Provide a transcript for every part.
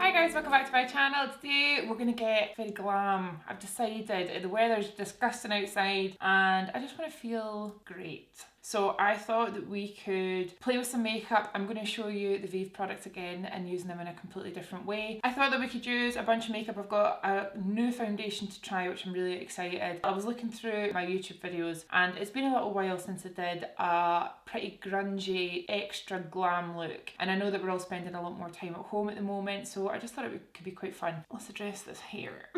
Hi guys, welcome back to my channel. Today we're going to get very glam. I've decided the weather's disgusting outside and I just want to feel great. So I thought that we could play with some makeup. I'm going to show you the VIEVE products again and using them in a completely different way. I thought that we could use a bunch of makeup. I've got a new foundation to try, which I'm really excited. I was looking through my YouTube videos and it's been a little while since I did a pretty grungy, extra glam look. And I know that we're all spending a lot more time at home at the moment, so I just thought it could be quite fun. Let's address this hair.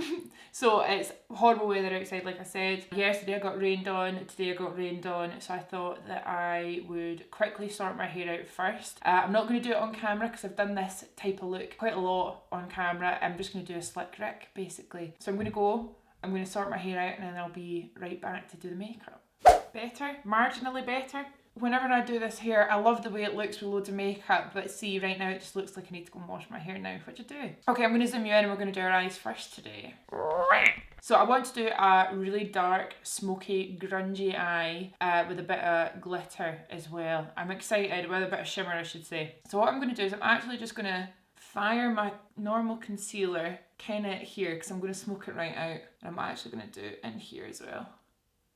So it's horrible weather outside, like I said. Yesterday I got rained on, today I got rained on, so I thought that I would quickly sort my hair out first. I'm not going to do it on camera because I've done this type of look quite a lot on camera. I'm just going to do a slick Rick basically. So I'm going to sort my hair out and then I'll be right back to do the makeup. Better? Marginally better? Whenever I do this hair, I love the way it looks with loads of makeup, but see, right now it just looks like I need to go and wash my hair now, which I do. Okay, I'm going to zoom you in and we're going to do our eyes first today. So I want to do a really dark, smoky, grungy eye with a bit of glitter as well. I'm excited, with a bit of shimmer I should say. So what I'm going to do is I'm actually just going to fire my normal concealer kind of here because I'm going to smoke it right out. And I'm actually going to do it in here as well.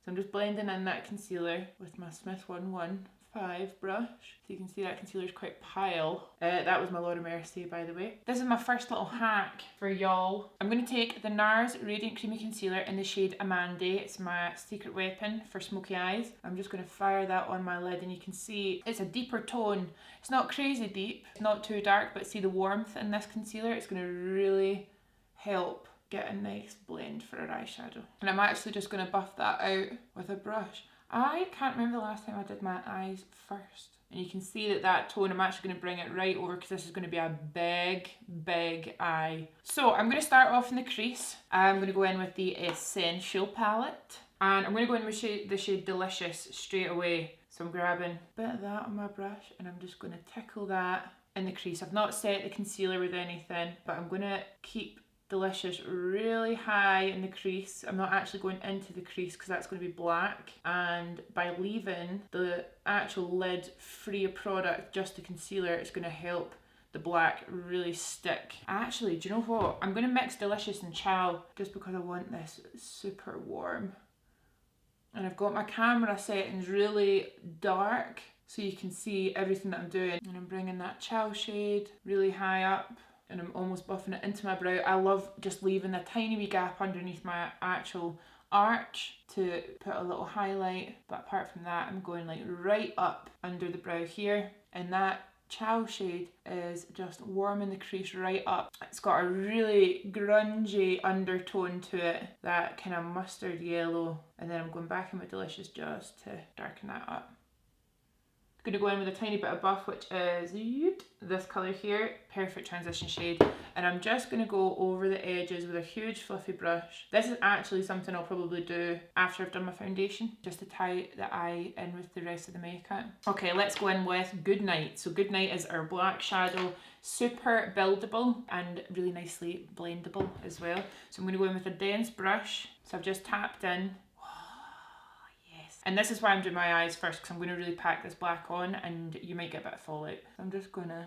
So I'm just blending in that concealer with my Smith 115 brush. So you can see that concealer is quite pale. That was my Laura Mercier, by the way. This is my first little hack for y'all. I'm going to take the NARS Radiant Creamy Concealer in the shade Amande. It's my secret weapon for smoky eyes. I'm just going to fire that on my lid and you can see it's a deeper tone. It's not crazy deep, it's not too dark, but see the warmth in this concealer? It's going to really help get a nice blend for our eyeshadow. And I'm actually just going to buff that out with a brush. I can't remember the last time I did my eyes first. And you can see that tone, I'm actually going to bring it right over because this is going to be a big, big eye. So I'm going to start off in the crease. I'm going to go in with the Essential palette. And I'm going to go in with the shade Delicious straight away. So I'm grabbing a bit of that on my brush and I'm just going to tickle that in the crease. I've not set the concealer with anything, but I'm going to keep Delicious really high in the crease. I'm not actually going into the crease because that's going to be black, and by leaving the actual lid free of product, just the concealer, it's going to help the black really stick. Actually, do you know what? I'm going to mix Delicious and Chow just because I want this super warm. And I've got my camera settings really dark so you can see everything that I'm doing. And I'm bringing that Chow shade really high up. And I'm almost buffing it into my brow. I love just leaving a tiny wee gap underneath my actual arch to put a little highlight. But apart from that, I'm going like right up under the brow here. And that Chow shade is just warming the crease right up. It's got a really grungy undertone to it, that kind of mustard yellow. And then I'm going back in with Delicious just to darken that up. Going to go in with a tiny bit of buff, which is this colour here, perfect transition shade, and I'm just going to go over the edges with a huge fluffy brush. This is actually something I'll probably do after I've done my foundation, just to tie the eye in with the rest of the makeup. Okay, let's go in with Goodnight. So Goodnight is our black shadow, super buildable and really nicely blendable as well. So I'm going to go in with a dense brush, so I've just tapped in. And this is why I'm doing my eyes first, because I'm going to really pack this black on and you might get a bit of fallout. So I'm just going to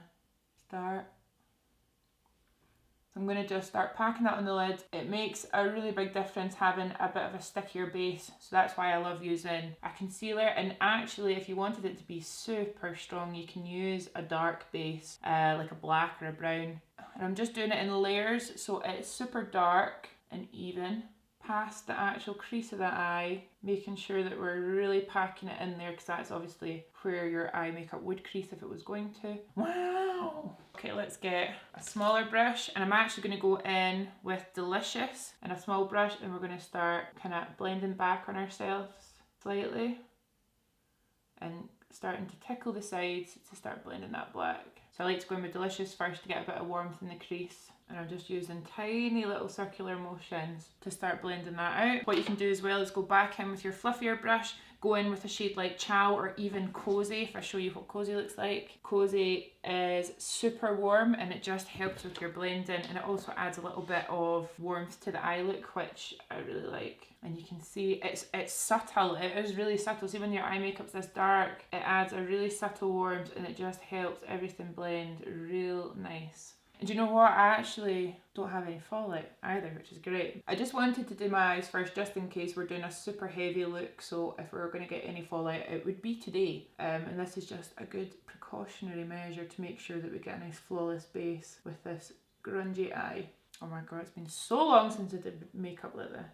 start packing that on the lid. It makes a really big difference having a bit of a stickier base. So that's why I love using a concealer. And actually, if you wanted it to be super strong, you can use a dark base, like a black or a brown. And I'm just doing it in layers, so it's super dark and even past the actual crease of the eye, making sure that we're really packing it in there because that's obviously where your eye makeup would crease if it was going to. Wow! Okay, let's get a smaller brush and I'm actually going to go in with Delicious and a small brush and we're going to start kind of blending back on ourselves slightly and starting to tickle the sides to start blending that black. So I like to go in with Delicious first to get a bit of warmth in the crease. And I'm just using tiny little circular motions to start blending that out. What you can do as well is go back in with your fluffier brush, go in with a shade like Chow or even Cozy, if I show you what Cozy looks like. Cozy is super warm and it just helps with your blending, and it also adds a little bit of warmth to the eye look, which I really like. And you can see it's subtle, it is really subtle. See, when your eye makeup's this dark, it adds a really subtle warmth and it just helps everything blend real nice. And do you know what? I actually don't have any fallout either, which is great. I just wanted to do my eyes first just in case we're doing a super heavy look, so if we were going to get any fallout it would be today. And this is just a good precautionary measure to make sure that we get a nice flawless base with this grungy eye. Oh my god, it's been so long since I did makeup like this.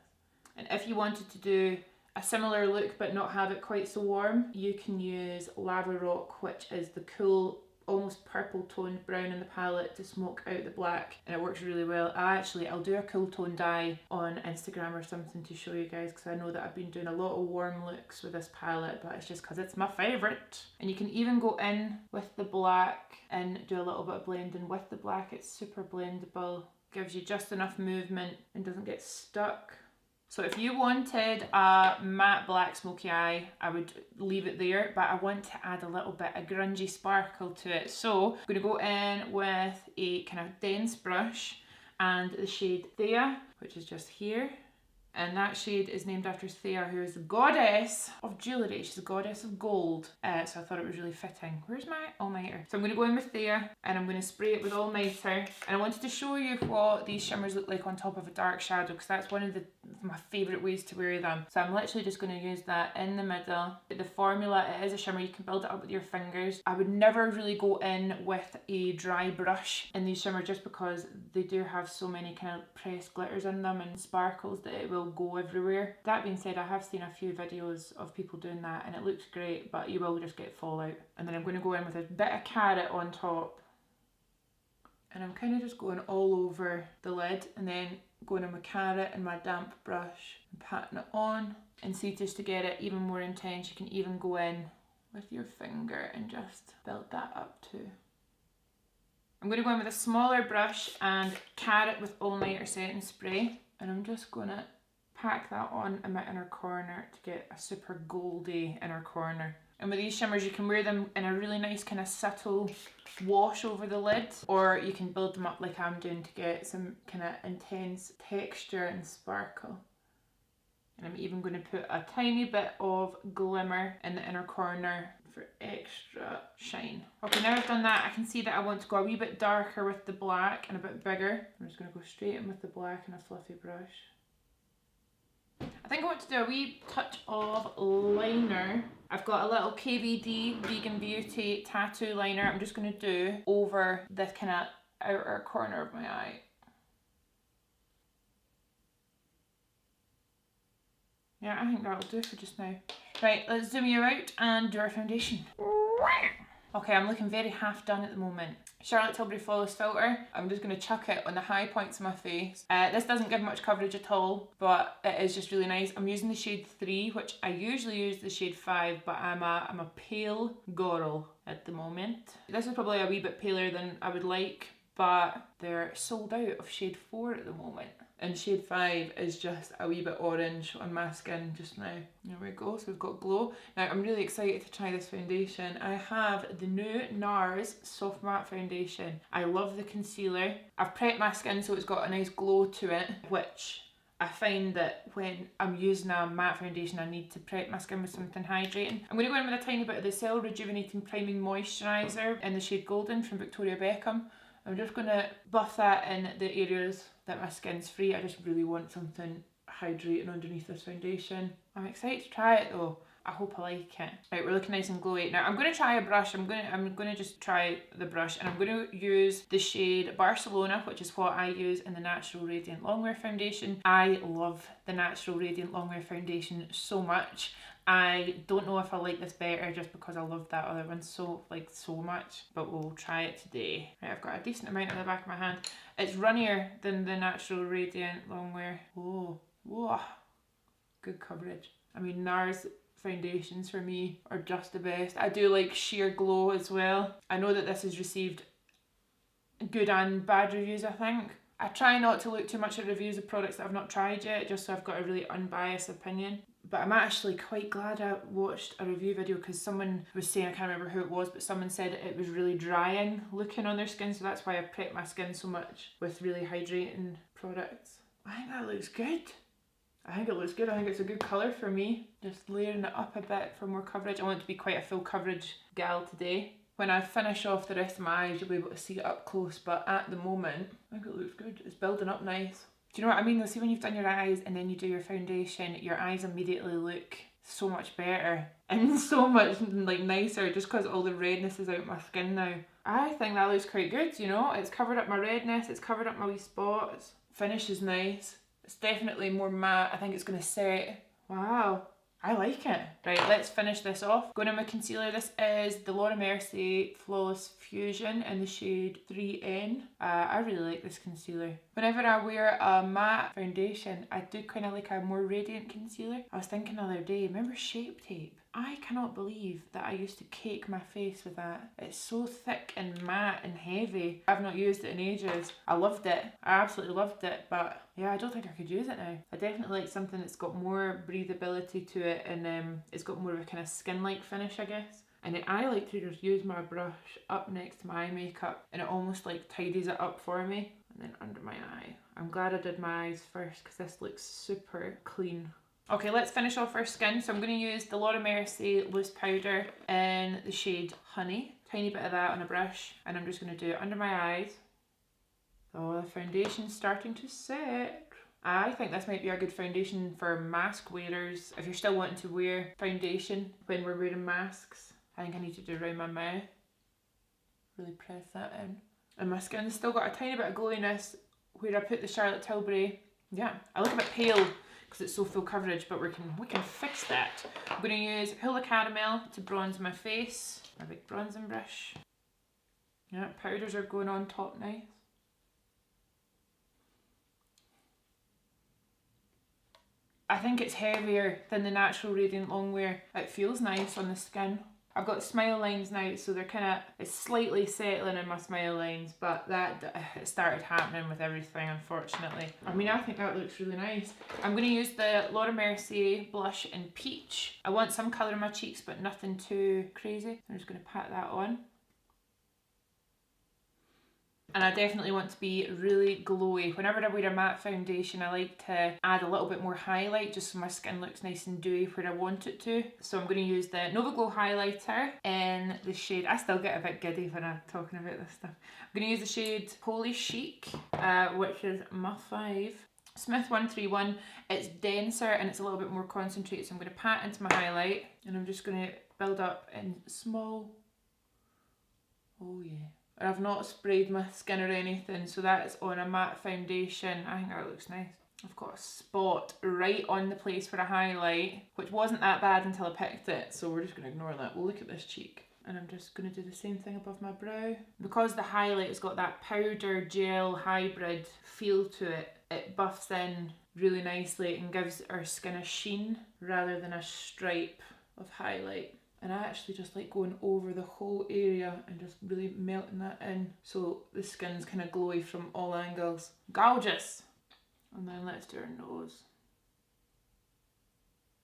And if you wanted to do a similar look but not have it quite so warm, you can use Lava Rock, which is the cool almost purple toned brown in the palette to smoke out the black, and it works really well. I'll do a cool tone dye on Instagram or something to show you guys, because I know that I've been doing a lot of warm looks with this palette, but it's just because it's my favourite. And you can even go in with the black and do a little bit of blending with the black. It's super blendable, gives you just enough movement and doesn't get stuck. So if you wanted a matte black smoky eye, I would leave it there, but I want to add a little bit of grungy sparkle to it. So I'm going to go in with a kind of dense brush and the shade Thea, which is just here. And that shade is named after Thea, who is the goddess of jewellery. She's the goddess of gold. So I thought it was really fitting. Where's my all-nighter? So I'm going to go in with Thea and I'm going to spray it with all-nighter. And I wanted to show you what these shimmers look like on top of a dark shadow, because that's one of my favourite ways to wear them. So I'm literally just going to use that in the middle. The formula, it is a shimmer. You can build it up with your fingers. I would never really go in with a dry brush in these shimmers just because they do have so many kind of pressed glitters in them and sparkles that it will go everywhere. That being said, I have seen a few videos of people doing that and it looks great, but you will just get fallout. And then I'm going to go in with a bit of carrot on top, and I'm kind of just going all over the lid and then going in with carrot and my damp brush and patting it on. And see, just to get it even more intense, you can even go in with your finger and just build that up too. I'm going to go in with a smaller brush and carrot with all-nighter setting spray, and I'm just going to pack that on in my inner corner to get a super goldy inner corner. And with these shimmers, you can wear them in a really nice kind of subtle wash over the lid, or you can build them up like I'm doing to get some kind of intense texture and sparkle. And I'm even going to put a tiny bit of glimmer in the inner corner for extra shine. Okay, now I've done that, I can see that I want to go a wee bit darker with the black and a bit bigger. I'm just going to go straight in with the black and a fluffy brush. I think I want to do a wee touch of liner. I've got a little KVD Vegan Beauty tattoo liner I'm just going to do over this kind of outer corner of my eye. Yeah, I think that'll do for just now. Right, let's zoom you out and do our foundation. Okay, I'm looking very half done at the moment. Charlotte Tilbury Flawless Filter. I'm just going to chuck it on the high points of my face. This doesn't give much coverage at all, but it is just really nice. I'm using the shade 3, which I usually use the shade 5, but I'm a pale girl at the moment. This is probably a wee bit paler than I would like, but they're sold out of shade 4 at the moment. And shade 5 is just a wee bit orange on my skin just now. There we go, so we've got glow. Now I'm really excited to try this foundation. I have the new NARS Soft Matte foundation. I love the concealer. I've prepped my skin so it's got a nice glow to it, which I find that when I'm using a matte foundation, I need to prep my skin with something hydrating. I'm going to go in with a tiny bit of the Cell Rejuvenating Priming Moisturiser in the shade Golden from Victoria Beckham. I'm just going to buff that in the areas that my skin's free. I just really want something hydrating underneath this foundation. I'm excited to try it though. I hope I like it. Right, we're looking nice and glowy. Now I'm going to try a brush. I'm going to just try the brush, and I'm going to use the shade Barcelona, which is what I use in the Natural Radiant Longwear foundation. I love the Natural Radiant Longwear foundation so much. I don't know if I like this better just because I love that other one so much, but we'll try it today. Right, I've got a decent amount on the back of my hand. It's runnier than the Natural Radiant Longwear. Oh, whoa, good coverage. I mean, NARS foundations for me are just the best. I do like sheer glow as well. I know that this has received good and bad reviews, I think. I try not to look too much at reviews of products that I've not tried yet, just so I've got a really unbiased opinion. But I'm actually quite glad I watched a review video, because someone was saying, I can't remember who it was, but someone said it was really drying looking on their skin, so that's why I prep my skin so much with really hydrating products. I think that looks good. I think it looks good. I think it's a good colour for me. Just layering it up a bit for more coverage. I want to be quite a full coverage gal today. When I finish off the rest of my eyes, you'll be able to see it up close, but at the moment, I think it looks good. It's building up nice. Do you know what I mean? See, when you've done your eyes and then you do your foundation, your eyes immediately look so much better and so much like nicer just because all the redness is out my skin now. I think that looks quite good, you know? It's covered up my redness, it's covered up my wee spots. Finish is nice. It's definitely more matte. I think it's going to set. Wow. I like it. Right, let's finish this off. Going in with concealer. This is the Laura Mercier Flawless Fusion in the shade 3N. I really like this concealer. Whenever I wear a matte foundation, I do kind of like a more radiant concealer. I was thinking the other day, remember Shape Tape? I cannot believe that I used to cake my face with that. It's so thick and matte and heavy. I've not used it in ages. I loved it. I absolutely loved it, but yeah, I don't think I could use it now. I definitely like something that's got more breathability to it, and it's got more of a kind of skin-like finish, I guess. And then I like to just use my brush up next to my eye makeup, and it almost like tidies it up for me. And then under my eye. I'm glad I did my eyes first because this looks super clean. Okay, let's finish off our skin. So I'm going to use the Laura Mercier loose powder in the shade Honey. Tiny bit of that on a brush, and I'm just going to do it under my eyes. Oh, the foundation's starting to set. I think this might be a good foundation for mask wearers. If you're still wanting to wear foundation when we're wearing masks. I think I need to do around my mouth. Really press that in. And my skin's still got a tiny bit of glowiness where I put the Charlotte Tilbury. Yeah, I look a bit pale because it's so full coverage, but we can fix that. I'm going to use Hula Caramel to bronze my face. My big bronzing brush. Yeah, powders are going on top nice. I think it's heavier than the natural Radiant Longwear. It feels nice on the skin. I've got smile lines now, so it's slightly settling in my smile lines, but it started happening with everything, unfortunately. I mean, I think that looks really nice. I'm going to use the Laura Mercier blush in Peach. I want some colour in my cheeks, but nothing too crazy. I'm just going to pat that on. And I definitely want to be really glowy. Whenever I wear a matte foundation, I like to add a little bit more highlight just so my skin looks nice and dewy where I want it to. So I'm going to use the Nova Glow highlighter in the shade, I still get a bit giddy when I'm talking about this stuff. I'm going to use the shade Holy Chic, which is my fave. Smith 131, it's denser and it's a little bit more concentrated, so I'm going to pat into my highlight and I'm just going to build up in small. Oh yeah. And I've not sprayed my skin or anything, so that's on a matte foundation. I think that looks nice. I've got a spot right on the place for a highlight, which wasn't that bad until I picked it, so we're just going to ignore that. We'll look at this cheek. And I'm just going to do the same thing above my brow. Because the highlight has got that powder gel hybrid feel to it, it buffs in really nicely and gives our skin a sheen rather than a stripe of highlight. And I actually just like going over the whole area and just really melting that in so the skin's kind of glowy from all angles. Gorgeous! And then let's do our nose.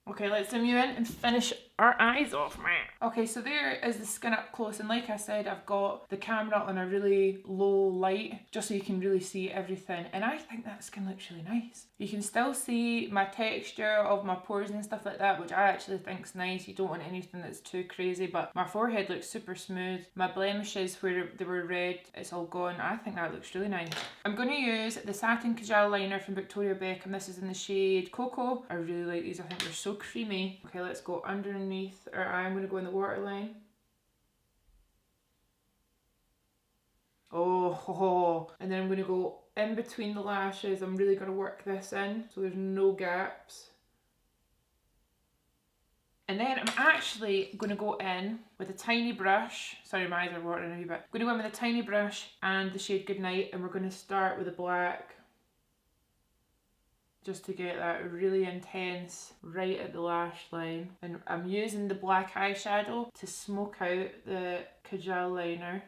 Okay, let's zoom you in and finish our eyes off. Okay, so there is the skin up close, and like I said, I've got the camera on a really low light just so you can really see everything, and I think that skin looks really nice. You can still see my texture of my pores and stuff like that, which I actually think's nice. You don't want anything that's too crazy, but my forehead looks super smooth. My blemishes where they were red, it's all gone. I think that looks really nice. I'm going to use the Satin Kajal liner from Victoria Beckham. This is in the shade Cocoa. I really like these. I think they're so creamy. Okay, let's go underneath our eye. I'm going to go in the waterline. Oh, and then I'm going to go in between the lashes. I'm really going to work this in so there's no gaps. And then I'm actually going to go in with a tiny brush. Sorry, my eyes are watering a wee bit. I'm going to go in with a tiny brush and the shade Goodnight, and we're going to start with a black just to get that really intense right at the lash line. And I'm using the black eyeshadow to smoke out the Kajal liner.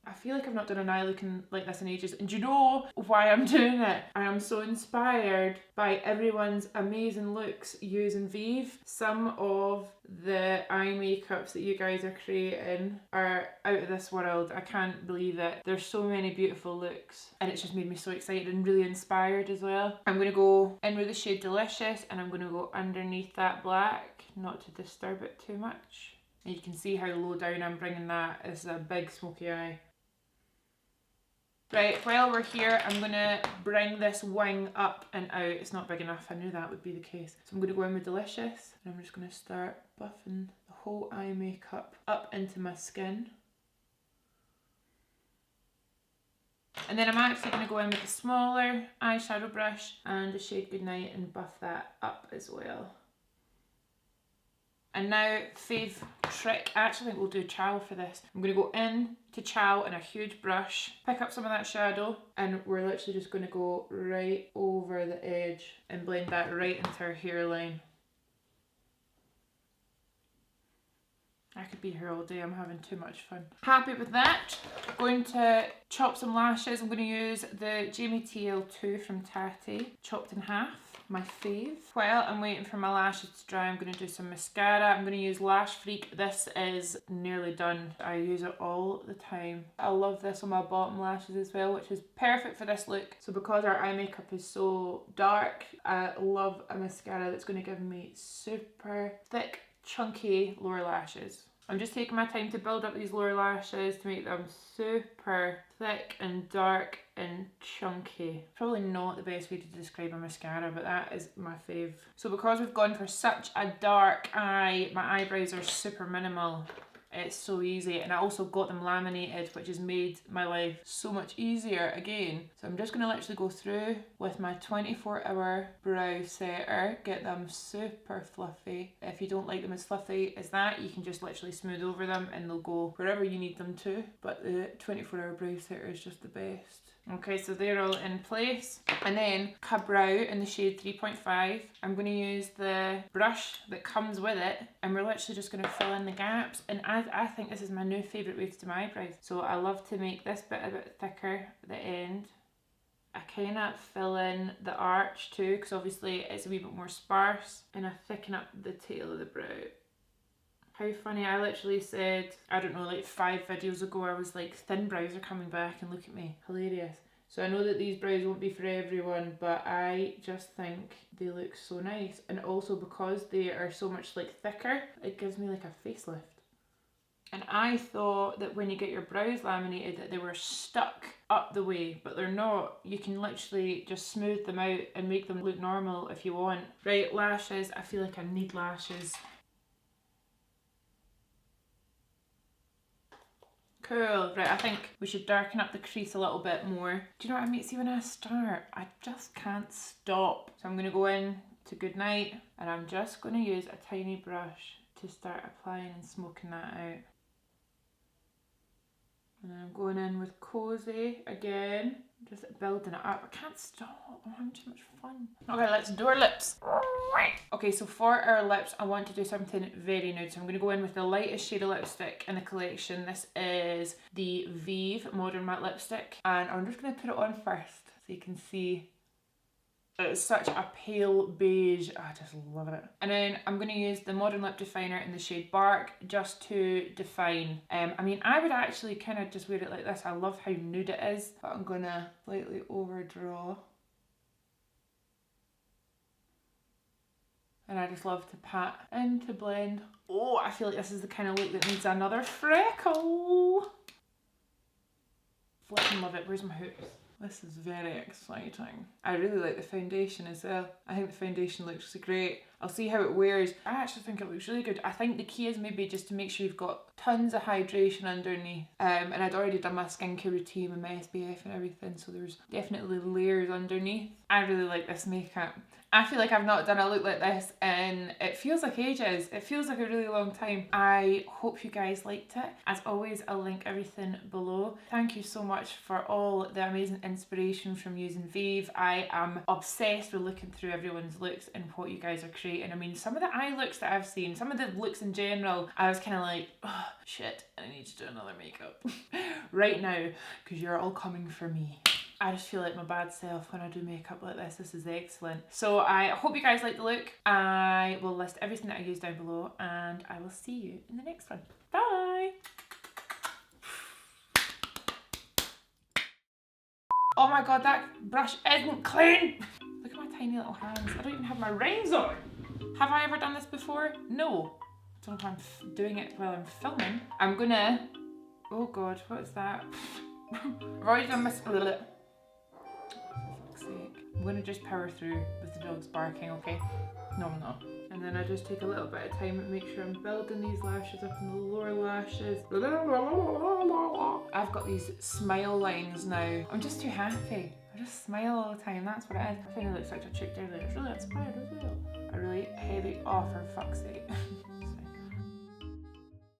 I feel like I've not done an eye looking like this in ages. And do you know why I'm doing it? I am so inspired by everyone's amazing looks using VIEVE. Some of the eye makeups that you guys are creating are out of this world. I can't believe it. There's so many beautiful looks and it's just made me so excited and really inspired as well. I'm going to go in with the shade Delicious and I'm going to go underneath that black, not to disturb it too much. And you can see how low down I'm bringing that. It's a big smoky eye. Right, while we're here, I'm going to bring this wing up and out. It's not big enough. I knew that would be the case. So I'm going to go in with Delicious. And I'm just going to start buffing the whole eye makeup up into my skin. And then I'm actually going to go in with a smaller eyeshadow brush and the shade Goodnight and buff that up as well. And now, fave trick, I actually think we'll do Chow for this. I'm going to go in to Chow in a huge brush, pick up some of that shadow, and we're literally just going to go right over the edge and blend that right into our hairline. I could be here all day, I'm having too much fun. Happy with that. Going to chop some lashes. I'm going to use the Jamie TL2 from Tati, chopped in half. My fave. While I'm waiting for my lashes to dry, I'm going to do some mascara. I'm going to use Lash Freak. This is nearly done. I use it all the time. I love this on my bottom lashes as well, which is perfect for this look. So because our eye makeup is so dark, I love a mascara that's going to give me super thick, chunky lower lashes. I'm just taking my time to build up these lower lashes to make them super thick and dark and chunky. Probably not the best way to describe a mascara, but that is my fave. So because we've gone for such a dark eye, my eyebrows are super minimal. It's so easy, and I also got them laminated, which has made my life so much easier again. So I'm just going to literally go through with my 24-hour brow setter, get them super fluffy. If you don't like them as fluffy as that, you can just literally smooth over them and they'll go wherever you need them to. But the 24-hour brow setter is just the best. Okay, so they're all in place. And then Ka-Brow in the shade 3.5. I'm going to use the brush that comes with it, and we're literally just going to fill in the gaps. And I think this is my new favourite way to do my eyebrows. So I love to make this bit a bit thicker at the end. I kind of fill in the arch too, because obviously it's a wee bit more sparse. And I thicken up the tail of the brow. How funny, I literally said, I don't know, like 5 videos ago, I was like, thin brows are coming back, and look at me, hilarious. So I know that these brows won't be for everyone, but I just think they look so nice. And also because they are so much like thicker, it gives me like a facelift. And I thought that when you get your brows laminated that they were stuck up the way, but they're not. You can literally just smooth them out and make them look normal if you want. Right, lashes, I feel like I need lashes. Cool, right, I think we should darken up the crease a little bit more. Do you know what I mean? See, when I start, I just can't stop. So I'm going to go in to Goodnight, and I'm just going to use a tiny brush to start applying and smoking that out. And then I'm going in with Cozy again, just building it up. I can't stop, I'm having too much fun. Okay, let's do our lips. Okay, so for our lips, I want to do something very nude. So I'm going to go in with the lightest shade of lipstick in the collection. This is the VIEVE Modern Matte Lipstick. And I'm just going to put it on first so you can see. It's such a pale beige. I just love it. And then I'm going to use the Modern Lip Definer in the shade Bark just to define. I mean, I would actually kind of just wear it like this. I love how nude it is. But I'm going to slightly overdraw. And I just love to pat and to blend. Oh, I feel like this is the kind of look that needs another freckle. Flippin' love it. Where's my hoops? This is very exciting. I really like the foundation as well. I think the foundation looks great. I'll see how it wears. I actually think it looks really good. I think the key is maybe just to make sure you've got tons of hydration underneath. And I'd already done my skincare routine with my SPF and everything, so there's definitely layers underneath. I really like this makeup. I feel like I've not done a look like this and it feels like ages. It feels like a really long time. I hope you guys liked it. As always, I'll link everything below. Thank you so much for all the amazing inspiration from using VIEVE. I am obsessed with looking through everyone's looks and what you guys are creating. I mean, some of the eye looks that I've seen, some of the looks in general, I was kind of like, oh shit, I need to do another makeup right now because you're all coming for me. I just feel like my bad self when I do makeup like this. This is excellent. So I hope you guys like the look. I will list everything that I use down below and I will see you in the next one. Bye! Oh my god, that brush isn't clean! Look at my tiny little hands. I don't even have my rings on. Have I ever done this before? No. I don't know if I'm doing it while I'm filming. I'm gonna, oh god, what is that? I've already done my, for fuck's sake. I'm gonna just power through with the dogs barking, okay? No, I'm not. And then I just take a little bit of time and make sure I'm building these lashes up in the lower lashes. I've got these smile lines now. I'm just too happy. I just smile all the time, that's what it is. I think I look like a chick there that's really inspired as well. I really heavy, oh for fuck's sake.